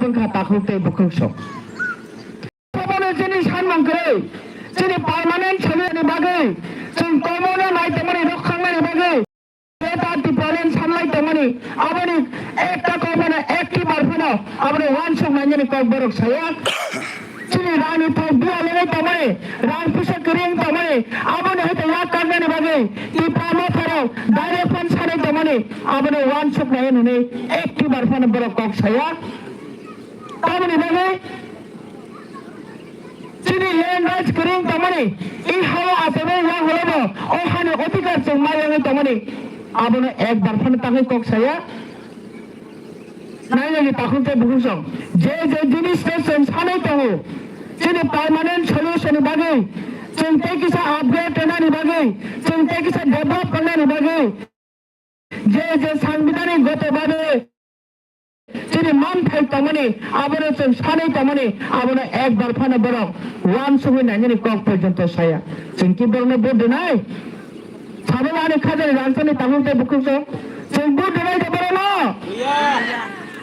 pengkha takute bukhungsok komono jini sanman kore jini permanent chole ni bagai jeng komono nai temani rokhangnai ni bagai eta dipalen sanlai temani aboni ekta komono ekti barphano aboni wansok nanjani kok borok saya jini rani thok bialene temani ran pusa kering temani aboni hete yak karnani bagai tipamo tharo direct fan sanai temani aboni wansok nanjani ekti barphano borok kok saya tamani bagai jini land rights kering temani I hawa asebe yang holobo ohane odhikar jeng mayang temani abone ek barphano takai kok saya nai lagi takunte bukhungsok je jinis jeng sanai tongo jini permanent solution bagai jeng tekisa upgrade tenani bagai jeng tekisa develop karnani bagai je sanbidanik goto babe jini man thai tamani abone jeng sanai tamani abone ek barphano borok wan sugui nanjani kok porjonto saya jeng ki borno bodde nai সাধারণ খাজের রাজধানী তাগুতে বুকুংসক জeng বুট দিলাই তো বড় না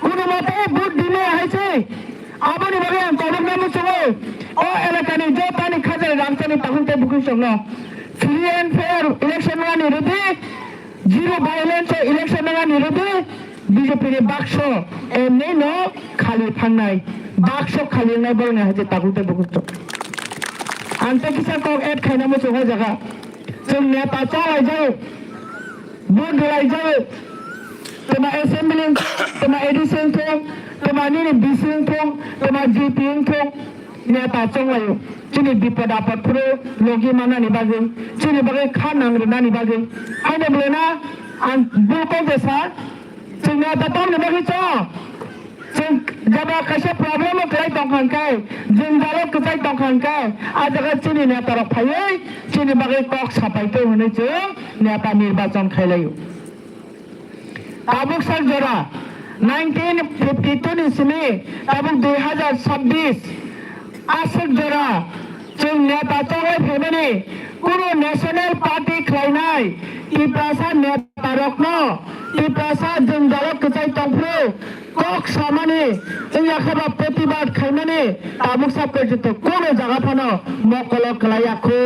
কোনো মতে বুট দিলে হয়েছে aboni bagai কবর নাম সঙ্গে ও এলাকানি যে পানি খাজের রাজধানী তাগুতে বুকুংসক না free and fair election না নিরুদ্ধে zero violence election না নিরুদ্ধে বিজেপির বাক্স এমনি ন খালি ফাংনাই বাক্স খালি নাই বড় না হয়েছে তাগুতে বুকুংসক আনতে কিসা কক এড খাইনামো সঙ্গে জায়গা jeng neta cawai jauh buat mulai jauh tema assembly tema edition thong tema ini bising thong tema GPing thong neta cawai jini bipada dapat pro logi mana ni bagai jini bagai khanang rena ni bagai ada boleh na an bukan desa jeng neta tom ni bagai cawai jeng jaba kasih problem kelai tongkang kai jeng jalok kelai tongkang kai ada kan sini neta rok payai sini bagai kok sapai tu hone jeng neta nirbacon khailai tabuk sak jora 1952 ni sini tabuk 2026 asik jora jeng neta cawai family kuno national party khlainai iprasa neta rokno iprasa jeng jalok kelai tongpro kok samani jengya khaba प्रतिबाद खाइनानै tabuk sak porjonto kono jaga phano mokolo khlayaku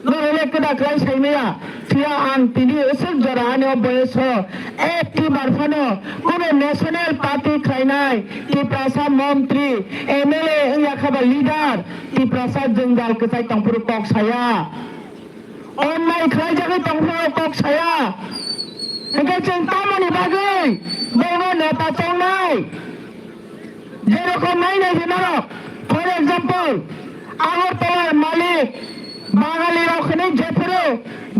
nore kada klai saimaya tia ang tini esek jora ane boyeso ekti barphano kono national party khlainai ti prasa mantri MLA jengya khaba leader ti prasa jengjal kechai tongpuru kok saya onnai khlai jagai tongpuru kok saya engkau jeng tamani bagai bono neta chongnai যেরকম নাই নাই Janeiro for example আগরতলার মালিক বাঙালির ওখানে জেপুরে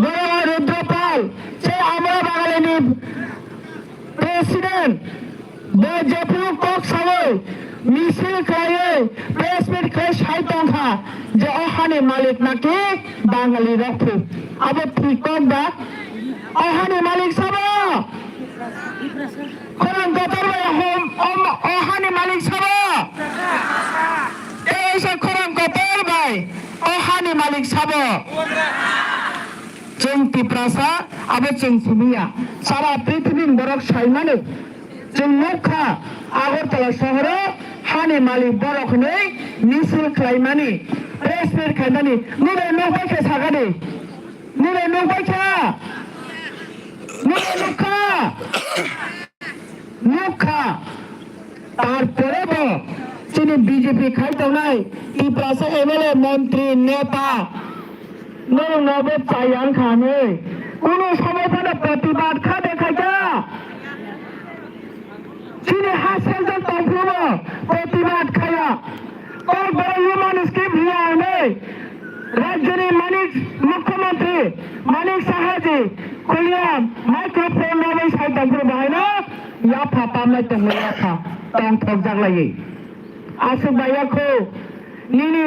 বড় রুদ্রপাল সে আমরা বাঙালিনি president জেপুর cock সাবে মিছিল খাইয়ে প্রেসমিট খাই সাই টঙ্কা যে ওখানে মালিক নাকি বাঙালি রক্ত আবার ঠিক কম দা ওখানে মালিক সাবা কোরআন গতর হোম ওখানে মালিক সাবা এই সে কোরআন গতর ভাই ওখানে মালিক সাবা जों तिप्रासा आबो जों सुमिया सारा पृथ्वीनि बरक साइनानै जों मुखा आगरतला शहराव हानि मालिक बरकनै मिছিল खालामनानै प्रेस मिट खालामनानै नुबाय नुबायखा सागादे नुबाय नुबायखा मुखा तारपरेबो जोंनि बिजेपि खायदावनाय तिप्रासा एमएलए मन्त्री नेता नोंनाबो चायां खानै কোনো সময় प्रतिबाद खा देखायखा जोंनि हासेलजों तंफ्रोमो प्रतिबाद खाया और बड़ा ह्यूमान स्किम हियानै राज्यनि मानिक मुख्यमंत्री मानिक साहाजी कल्याण माइक्रोफोन नामै साइदांफोर बाहायना याफा पामनाय दङ याफा दं थगजागलायै आसुबायाखौ निनि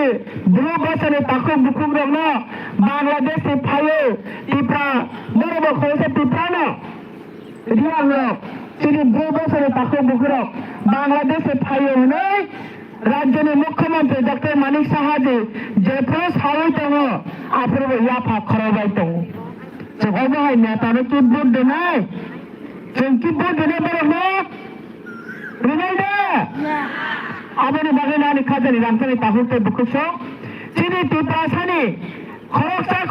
ब्लु बसने ताखौ बुकुंग्रमनो बांग्लादेश से फायो तिप्रा बरबो खोसे तिप्रानो रियालो जोंनि ब्लु बसने ताखौ बुकुंग्रम बांग्लादेश से फायो होनै राज्यनि मुख्यमंत्री डॉक्टर मानिक साहाजी जेफोर सावै दङ आफोरबो याफा खराबाय दङ जोंहाय नेतानो कि बुट दोनाय जों कि बुट दोनाय बरनो रिनाय aboni baginani khajani ramsani tahurte bukusho chini tiprasani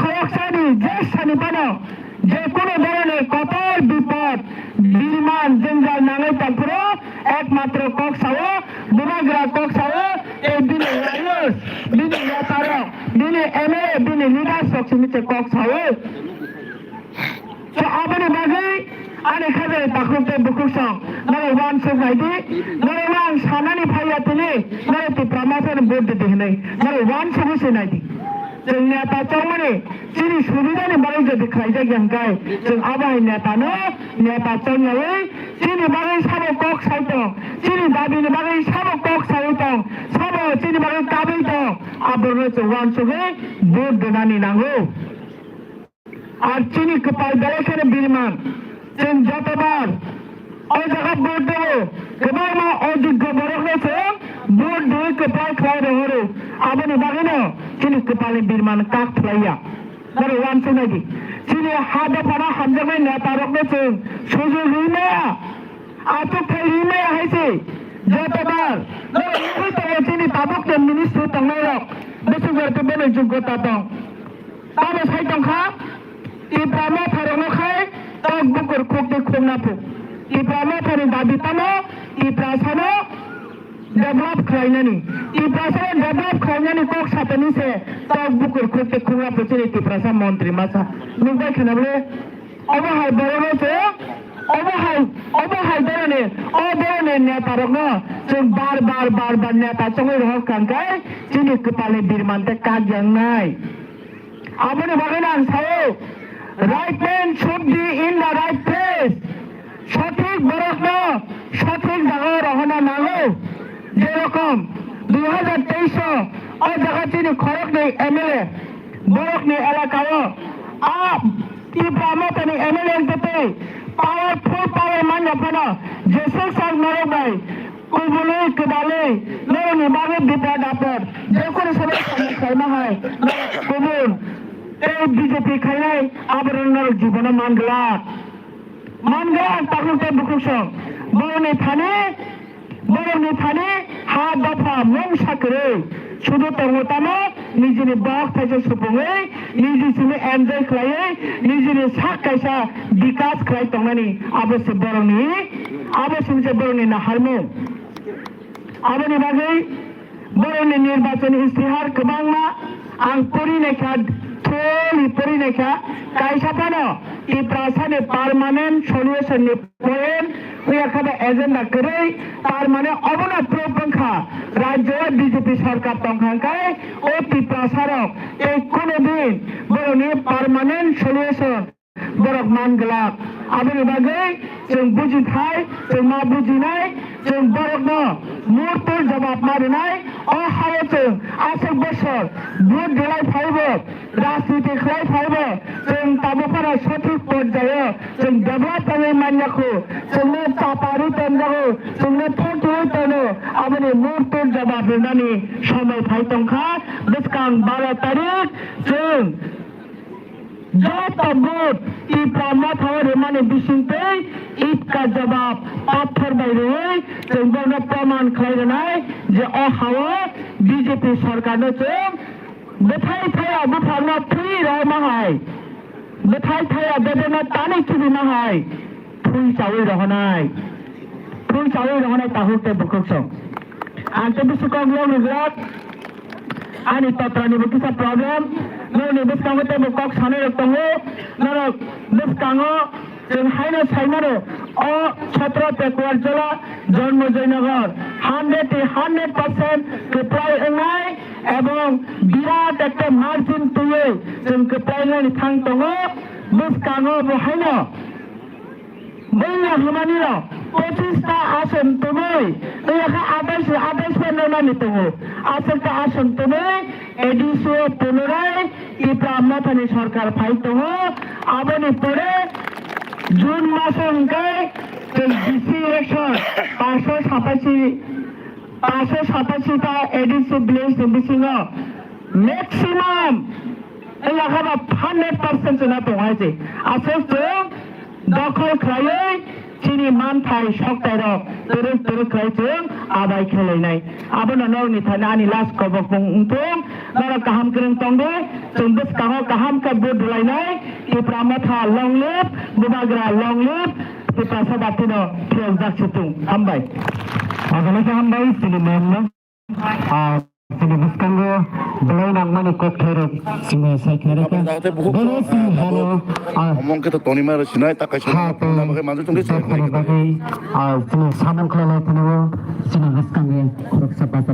খরকসানি জ্যেষ্ঠানি পানো যে কোনো ধরনের কতল বিপদ বিমান জঞ্জাল নাঙাই তারপরে একমাত্র কক্সাও বুমাগ্রা কক্সাও এই দিনে রাইস দিনে নেতারা দিনে এমএলএ দিনে লিডার সবসময় কক্সাও তো aboni bagai ani khajani tahurte bukusho nare wan sogaidi nare wang sanani phayatini nare tipramasan board de dehnai nare wan soguse naidi जों नेता चौमनि चिनि सुबिदानि बागै जुदि खायजा गियानखाय जों आबाहाय नेतानो नेता चौनायै चिनि बागै साबो कक साइतो चिनि दाबिनि बागै साबो कक साइतो साबो चिनि बागै काबैतो आबरनो जों वानसुगै भोट दोनानि नांगौ আর চিনি কপাল বেলাখানে বিরমান जों যতবার ওই জায়গা ভোট দেবো গোबां मा अयोग्य बरखनोसो भोट दुई कपाल खायरे हरो aboni bagino chini kepala birman kak playa nare wan sunagi chini hada para hamjamai neta rokne chung suju rimaya ato rimaya haise jotobar nare ikoi to chini tabuk ke minister tangnai rok besugar ke bene jogota tong tabo sai tong kha iprama tharong khai tok bukur khokte khomna phu iprama thari dabi tamo iprasano develop खालायनानै Tiprasa develop खालायनानै कक सातनि से तक बुकुर खुते खुंगा पचेनि तिप्रासा मन्त्री मासा नुबाय खोनाबले अबहाय बरनोसो अबहाय दरने अबरने नेता रगनो जों बार नेता चंगै रह कांकाय चिनि कपाले बिरमानते कागयांनाय aboni bagana आं सायो right man should be in the right place सठिक बरखनो सठिक जागा रहना नांगौ যেরকম 2023 ওই জায়গা চিনি খড়গপুর এমএলএ বরকনি এলাকায় তিপ্রামতনি এমএলএ তে পাওয়ারফুল পাওয়ার মানজাফানো যেসব সাল নরবাই কুবুলি কদালে নরনি বাগে বিপদ আপদ যে কোনো সবাই খাইনা হয় কুবুল এই বিজেপি খাইনাই আবরণের জীবনে মানগলা তাকুতে বুকুস বরনি थाने हा दफा मुं साकरे शुद्ध तंगतानो निजिनि बाग थाइसे सुपुङै निजिसिनि एन्जय खालायै निजिनि साक कायसा विकास खालाय तंनानि आबसे बरंनि नाहारमु आबनि बागै बरंनि निर्वाचन इस्तिहार गोबांना आं परिनायखा कायसाफानो तिप्रासानि पार्मानेन्ट सल्युशननि पइन्ट उयाखादा एजेन्डा करै पार्मानेन्ट अबना प्रबंखा राज्य बीजेपी सरकार तंखांखाय ओ तिप्रासारक ए कोनो दिन बरंनि पार्मानेन्ट सल्युशन बरक मानगलाक aboni bagai जों बुजिथाय जों मा बुजिनाय जों बरकनो मुर्तुर जवाब मारिनाय अ हायो जों आसक बोसोर भोट दिलाय फाइबो राजनीति खालाय फाइबो जों ताबोफोरा सठिक पर्यायो जों डेभलप खालाय मानयाखौ जोंनो चापारि तनजागौ जोंनो थोथुय तनो aboni मुर्तुर जवाब होनानि समय फाइ तंखा बेसकां 12 तारिख जों जब भोट तिप्रामा थावर माने बिसिंते ईद का जवाब पाथर बायरे जों बनो प्रमाण खालायनाय जे अहावा बीजेपी सरकार ने जों बेथाय थाया बुफारना फ्री रह माहाय बेथाय थाया बेदना ताने किबि माहाय फुल चावै रहनाय ताहुते बुकसो आंते बिसुकं लोग Gujarat ani tatrani bukisa problem noni biskango te bukok sane roktongo nara biskango जों हायना साइनारो अ छत्र पेकुआर जला जन्म जयनगर 100% कप्लाय एंगाय एवं बिराट एक मार्जिन तुये जों कप्लाय नि थांग दङो biskango बहायनो बैया हमानिरो 25टा आसन तुमै एखा आदाइस नानि दङो आसलता आसन तुमै एडिसो पुनराय तिप्रामाथानि सरकार फाइ दङो आबनि परे जून मासंखाय जों डिसि इलेक्शन 587टा एडिसि विलेज बिसिङो मैक्सिमाम एलाकाबा 100% जोंना दङायजे आसलजों दखल खालायै chini manthai soktai rok terus khai chung abai khelainai abono norni thana ani last kobok pung untung nara kaham kereng tongde chung bus kaho kaham ka bod dulainai ki pramatha long live bubagra long live ki prasabatino thiong dak chutung hambai agala sa hambai sini memno sini buskango belai nang mani kok kherek sini sai kherek bele sini hano 어머니께서 돈이 많으시나요? 닦으시나요? 나무게 만들 좀 됐어요. sini samang khala thano sini buskango korok sa pasa